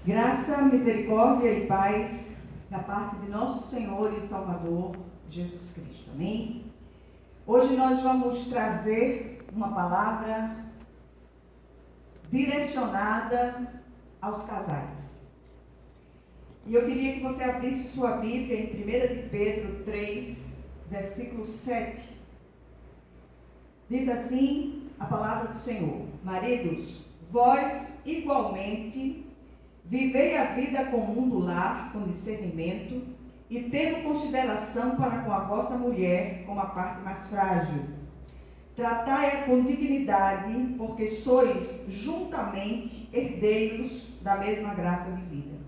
Graça, misericórdia e paz da parte de nosso Senhor e Salvador Jesus Cristo. Amém? Hoje nós vamos trazer uma palavra direcionada aos casais. E eu queria que você abrisse sua Bíblia em 1 de Pedro 3, versículo 7. Diz assim a palavra do Senhor: Maridos, vós igualmente vivei a vida comum do lar com discernimento e tendo consideração para com a vossa mulher como a parte mais frágil. Tratai-a com dignidade, porque sois juntamente herdeiros da mesma graça de vida,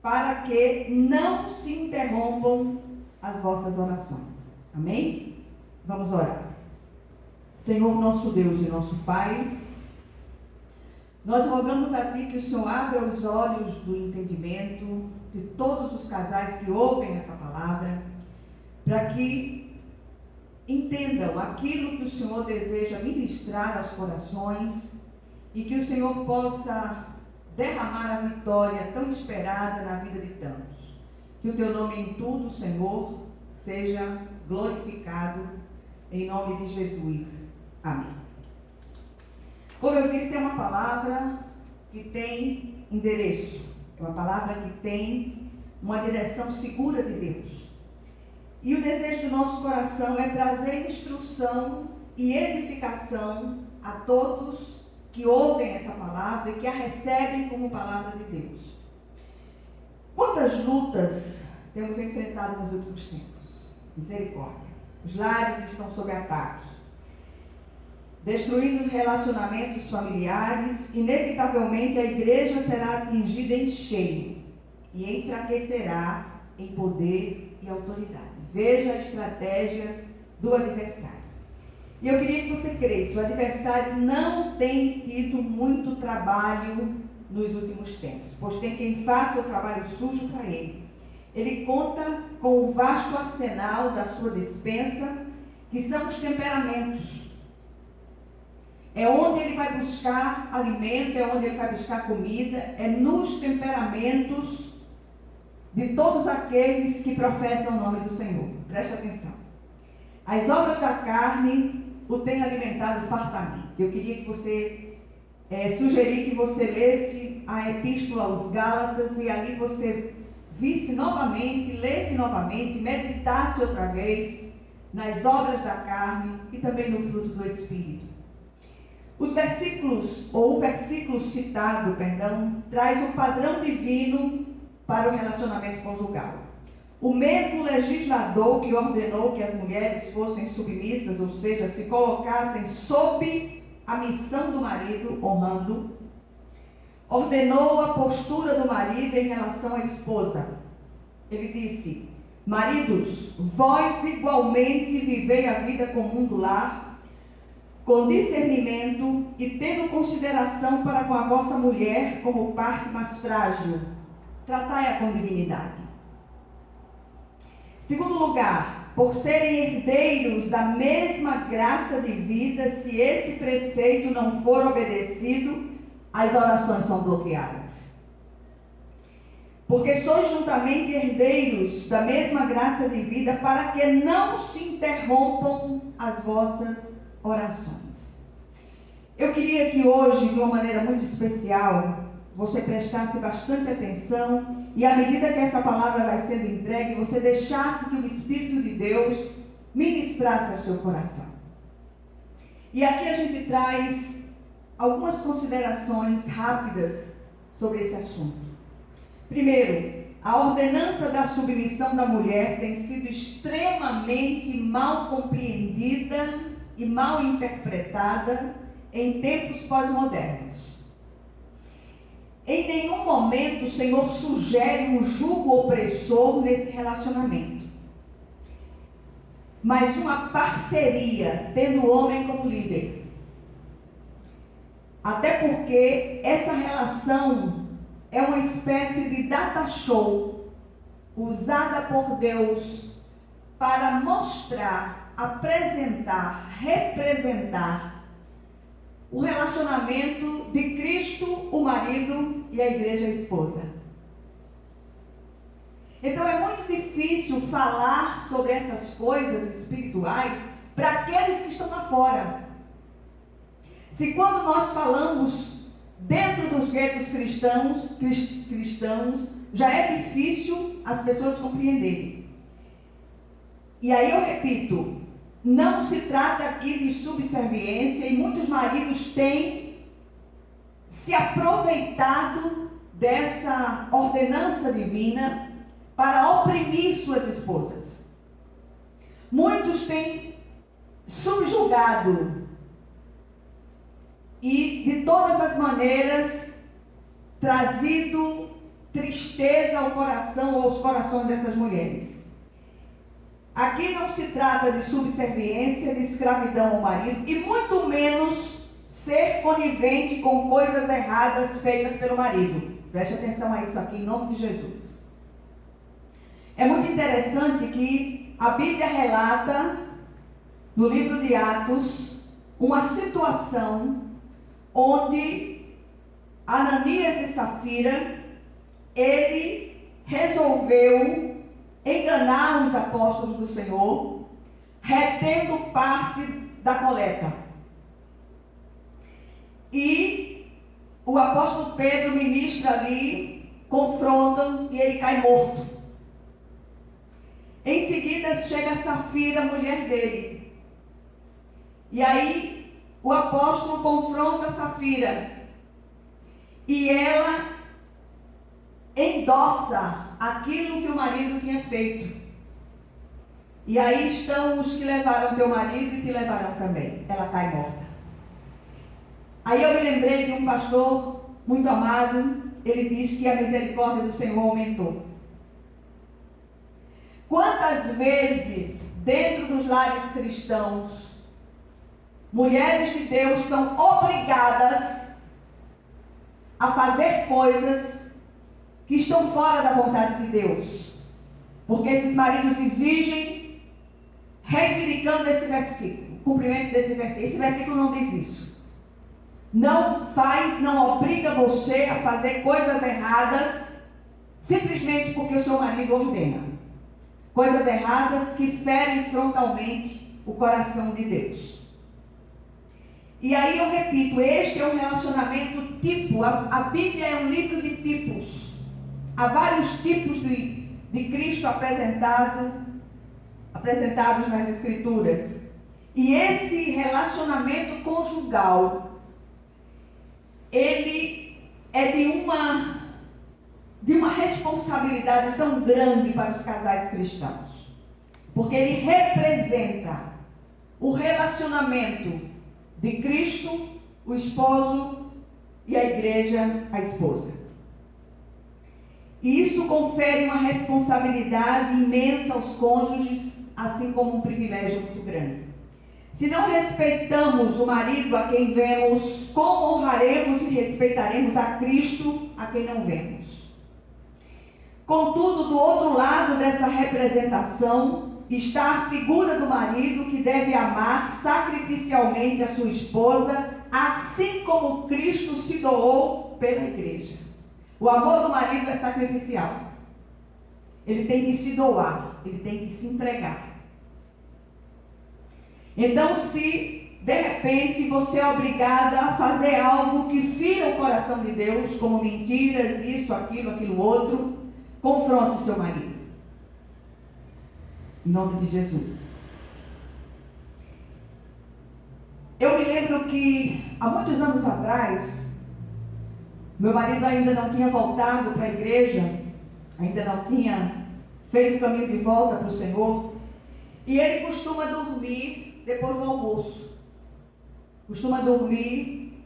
para que não se interrompam as vossas orações. Amém? Vamos orar. Senhor nosso Deus e nosso Pai, nós rogamos a Ti que o Senhor abra os olhos do entendimento de todos os casais que ouvem essa palavra, para que entendam aquilo que o Senhor deseja ministrar aos corações e que o Senhor possa derramar a vitória tão esperada na vida de tantos. Que o Teu nome em tudo, Senhor, seja glorificado, em nome de Jesus. Amém. Como eu disse, é uma palavra que tem endereço, é uma palavra que tem uma direção segura de Deus. E o desejo do nosso coração é trazer instrução e edificação a todos que ouvem essa palavra e que a recebem como palavra de Deus. Quantas lutas temos enfrentado nos últimos tempos? Misericórdia. Os lares estão sob ataque, destruindo relacionamentos familiares. Inevitavelmente a igreja será atingida em cheio e enfraquecerá em poder e autoridade. Veja a estratégia do adversário. E eu queria que você cresça. O adversário não tem tido muito trabalho nos últimos tempos, pois tem quem faça o trabalho sujo para ele. Ele conta com o vasto arsenal da sua despensa, que são os temperamentos. É onde ele vai buscar alimento, é onde ele vai buscar comida, é nos temperamentos de todos aqueles que professam o nome do Senhor. Preste atenção. As obras da carne o têm alimentado fartamente. Eu queria que você, sugerir que você lesse a epístola aos Gálatas e ali você visse novamente, lesse novamente, meditasse outra vez nas obras da carne e também no fruto do Espírito. Os versículos, ou o versículo citado, traz o padrão divino para o relacionamento conjugal. O mesmo legislador que ordenou que as mulheres fossem submissas, ou seja, se colocassem sob a missão do marido, honrando, ordenou a postura do marido em relação à esposa. Ele disse: Maridos, vós igualmente vivei a vida comum do lar, com discernimento e tendo consideração para com a vossa mulher como parte mais frágil. Tratai-a com dignidade. Segundo lugar, por serem herdeiros da mesma graça de vida, se esse preceito não for obedecido, as orações são bloqueadas. Porque sois juntamente herdeiros da mesma graça de vida, para que não se interrompam as vossas orações. Eu queria que hoje, de uma maneira muito especial, você prestasse bastante atenção e à medida que essa palavra vai sendo entregue, você deixasse que o Espírito de Deus ministrasse ao seu coração. E aqui a gente traz algumas considerações rápidas sobre esse assunto. Primeiro, a ordenança da submissão da mulher tem sido extremamente mal compreendida e mal interpretada em tempos pós-modernos. Em nenhum momento o Senhor sugere um jugo opressor nesse relacionamento, mas uma parceria, tendo o homem como líder. Até porque essa relação é uma espécie de data show usada por Deus para mostrar, apresentar, representar o relacionamento de Cristo, o marido, e a igreja, a esposa. Então é muito difícil falar sobre essas coisas espirituais para aqueles que estão lá fora. Se quando nós falamos dentro dos guetos cristãos, já é difícil as pessoas compreenderem. E aí eu repito, não se trata aqui de subserviência, e muitos maridos têm se aproveitado dessa ordenança divina para oprimir suas esposas. Muitos têm subjugado e de todas as maneiras trazido tristeza ao coração ou aos corações dessas mulheres. Aqui não se trata de subserviência, de escravidão ao marido, e muito menos ser conivente com coisas erradas feitas pelo marido. Preste atenção a isso aqui, em nome de Jesus. É muito interessante que a Bíblia relata, no livro de Atos, uma situação onde Ananias e Safira, ele resolveu enganar os apóstolos do Senhor, retendo parte da coleta. E o apóstolo Pedro ministra ali, confrontam e ele cai morto. Em seguida chega Safira, mulher dele. E aí o apóstolo confronta Safira. E ela endossa aquilo que o marido tinha feito. E aí estão os que levaram teu marido e te levarão também. Ela cai morta. Aí eu me lembrei de um pastor muito amado. Ele diz que a misericórdia do Senhor aumentou. Quantas vezes, dentro dos lares cristãos, mulheres de Deus são obrigadas a fazer coisas que estão fora da vontade de Deus, porque esses maridos exigem, reivindicando esse versículo, o cumprimento desse versículo. Esse versículo não diz isso. Não obriga você a fazer coisas erradas simplesmente porque o seu marido ordena. Coisas erradas que ferem frontalmente o coração de Deus. E aí eu repito, este é um relacionamento tipo. A Bíblia é um livro de tipos. Há vários tipos de Cristo apresentados nas Escrituras. E esse relacionamento conjugal, ele é de uma responsabilidade tão grande para os casais cristãos. Porque ele representa o relacionamento de Cristo, o esposo, e a igreja, a esposa. E isso confere uma responsabilidade imensa aos cônjuges, assim como um privilégio muito grande. Se não respeitamos o marido a quem vemos, como honraremos e respeitaremos a Cristo a quem não vemos? Contudo, do outro lado dessa representação está a figura do marido que deve amar sacrificialmente a sua esposa, assim como Cristo se doou pela igreja. O amor do marido é sacrificial. Ele tem que se doar, ele tem que se entregar. Então, se de repente você é obrigada a fazer algo que fira o coração de Deus, como mentiras, isso, aquilo outro, confronte seu marido. Em nome de Jesus. Eu me lembro que há muitos anos atrás, meu marido ainda não tinha voltado para a igreja, ainda não tinha feito o caminho de volta para o Senhor, e ele costuma dormir depois do almoço. Costuma dormir,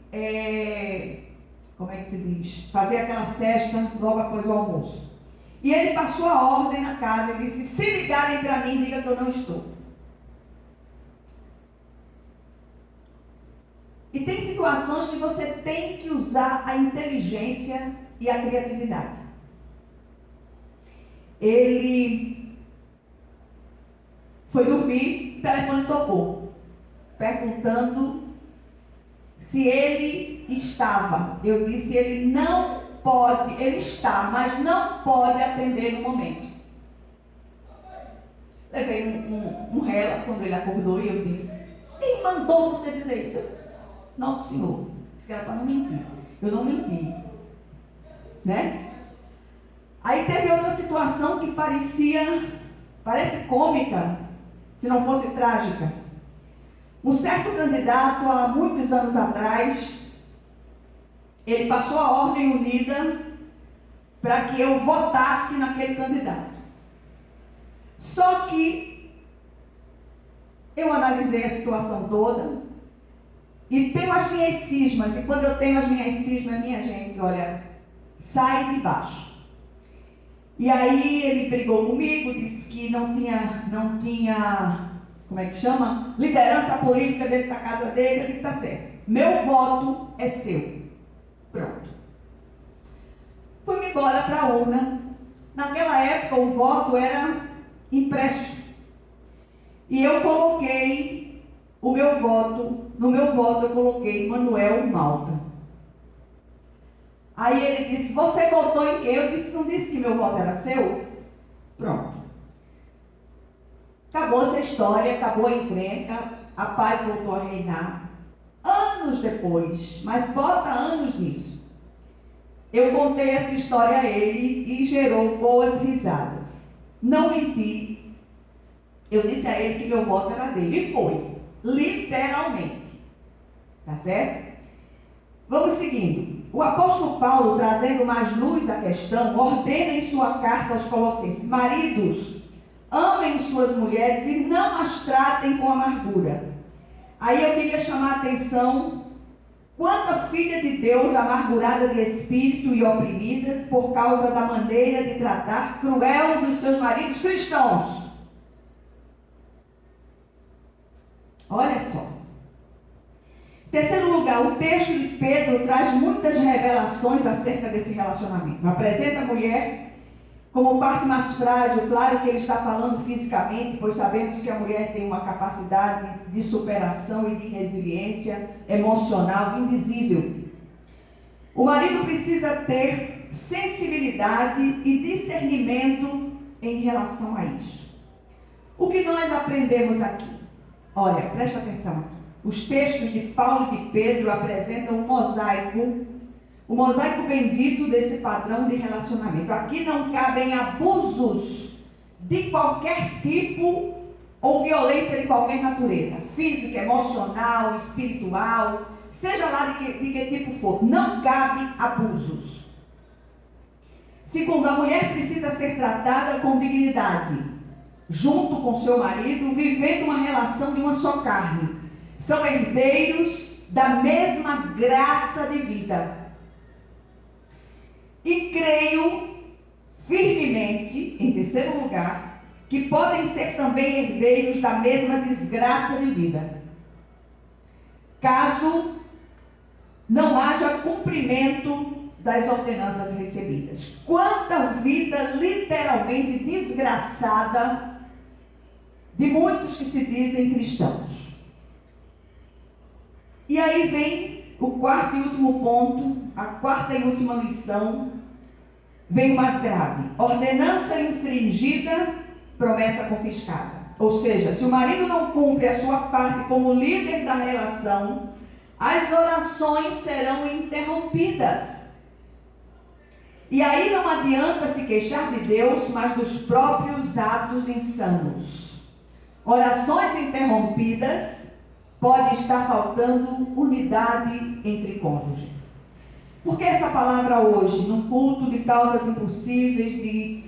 como é que se diz? Fazer aquela cesta logo após o almoço. E ele passou a ordem na casa e disse: se ligarem para mim, diga que eu não estou. E tem situações que você tem que usar a inteligência e a criatividade. Ele foi dormir, o telefone tocou, perguntando se ele estava. Eu disse, ele não pode, ele está, mas não pode atender no momento. Levei um rela quando ele acordou e eu disse, quem mandou você dizer isso? Nosso Senhor. Disse que era para não mentir. Eu não menti. Né? Aí teve outra situação que parece cômica, se não fosse trágica. Um certo candidato, há muitos anos atrás, ele passou a ordem unida para que eu votasse naquele candidato. Só que eu analisei a situação toda e tenho as minhas cismas. E quando eu tenho as minhas cismas, minha gente, olha, sai de baixo. E aí ele brigou comigo, disse que não tinha, como é que chama? Liderança política dentro da casa dele. Ele está certo. Meu voto é seu. Pronto. Fui-me embora para a urna. Naquela época o voto era impresso. E eu coloquei o meu voto, no meu voto eu coloquei Manuel Malta. Aí ele disse, você votou em quem? Eu disse, não disse que meu voto era seu? Pronto. Acabou essa história, acabou a encrenca, a paz voltou a reinar. Anos depois, mas bota anos nisso, eu contei essa história a ele e gerou boas risadas. Não menti. Eu disse a ele que meu voto era dele. E foi. Literalmente. Tá certo? Vamos seguindo. O apóstolo Paulo, trazendo mais luz à questão, ordena em sua carta aos Colossenses: maridos, amem suas mulheres e não as tratem com amargura. Aí eu queria chamar a atenção: quanta filha de Deus amargurada de espírito e oprimidas por causa da maneira de tratar cruel dos seus maridos cristãos. Olha só. Terceiro lugar, o texto de Pedro traz muitas revelações acerca desse relacionamento. Apresenta a mulher como parte mais frágil. Claro que ele está falando fisicamente, pois sabemos que a mulher tem uma capacidade de superação e de resiliência emocional indizível. O marido precisa ter sensibilidade e discernimento em relação a isso. O que nós aprendemos aqui? Olha, presta atenção aqui. Os textos de Paulo e de Pedro apresentam um mosaico bendito desse padrão de relacionamento. Aqui não cabem abusos de qualquer tipo ou violência de qualquer natureza, física, emocional, espiritual, seja lá de que tipo for. Não cabe abusos. Segundo, a mulher precisa ser tratada com dignidade, junto com seu marido, vivendo uma relação de uma só carne. São herdeiros da mesma graça de vida. E creio firmemente, em terceiro lugar, que podem ser também herdeiros da mesma desgraça de vida, caso não haja cumprimento das ordenanças recebidas. Quanta vida literalmente desgraçada de muitos que se dizem cristãos. E aí vem o quarto e último ponto, a quarta e última lição, vem o mais grave. Ordenança infringida, promessa confiscada. Ou seja, se o marido não cumpre a sua parte como líder da relação, as orações serão interrompidas. E aí não adianta se queixar de Deus, mas dos próprios atos insanos. Orações interrompidas, pode estar faltando unidade entre cônjuges. Por que essa palavra hoje, num culto de causas impossíveis,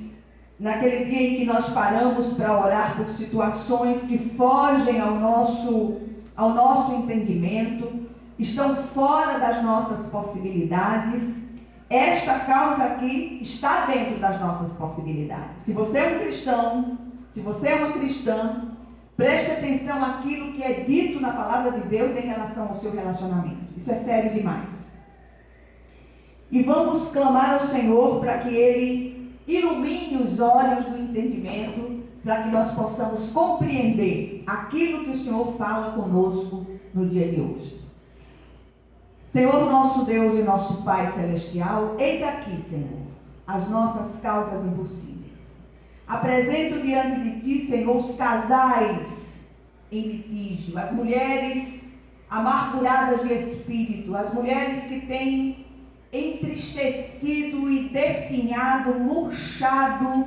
naquele dia em que nós paramos para orar por situações que fogem ao nosso entendimento, estão fora das nossas possibilidades? Esta causa aqui está dentro das nossas possibilidades. Se você é um cristão, se você é uma cristã, preste atenção àquilo que é dito na palavra de Deus em relação ao seu relacionamento. Isso é sério demais. E vamos clamar ao Senhor para que Ele ilumine os olhos do entendimento, para que nós possamos compreender aquilo que o Senhor fala conosco no dia de hoje. Senhor nosso Deus e nosso Pai Celestial, eis aqui, Senhor, as nossas causas impossíveis. Apresento diante de Ti, Senhor, os casais em litígio, as mulheres amarguradas de espírito, as mulheres que têm entristecido e definhado, murchado,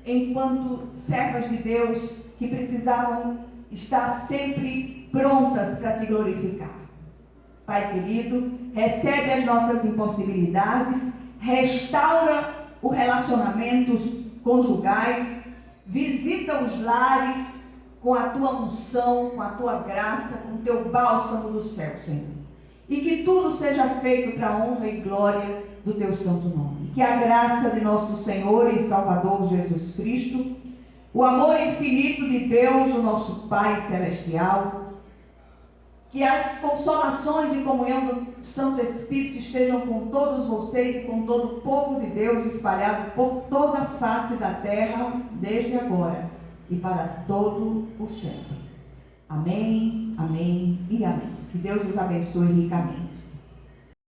enquanto servas de Deus que precisavam estar sempre prontas para Te glorificar. Pai querido, recebe as nossas impossibilidades, restaura os relacionamentos conjugais, visita os lares com a Tua unção, com a Tua graça, com o Teu bálsamo do céu, Senhor. E que tudo seja feito para a honra e glória do Teu santo nome. Que a graça de nosso Senhor e Salvador Jesus Cristo, o amor infinito de Deus, o nosso Pai Celestial, que as consolações e comunhão do Santo Espírito estejam com todos vocês e com todo o povo de Deus espalhado por toda a face da terra, desde agora e para todo o sempre. Amém, amém e amém. Que Deus os abençoe ricamente.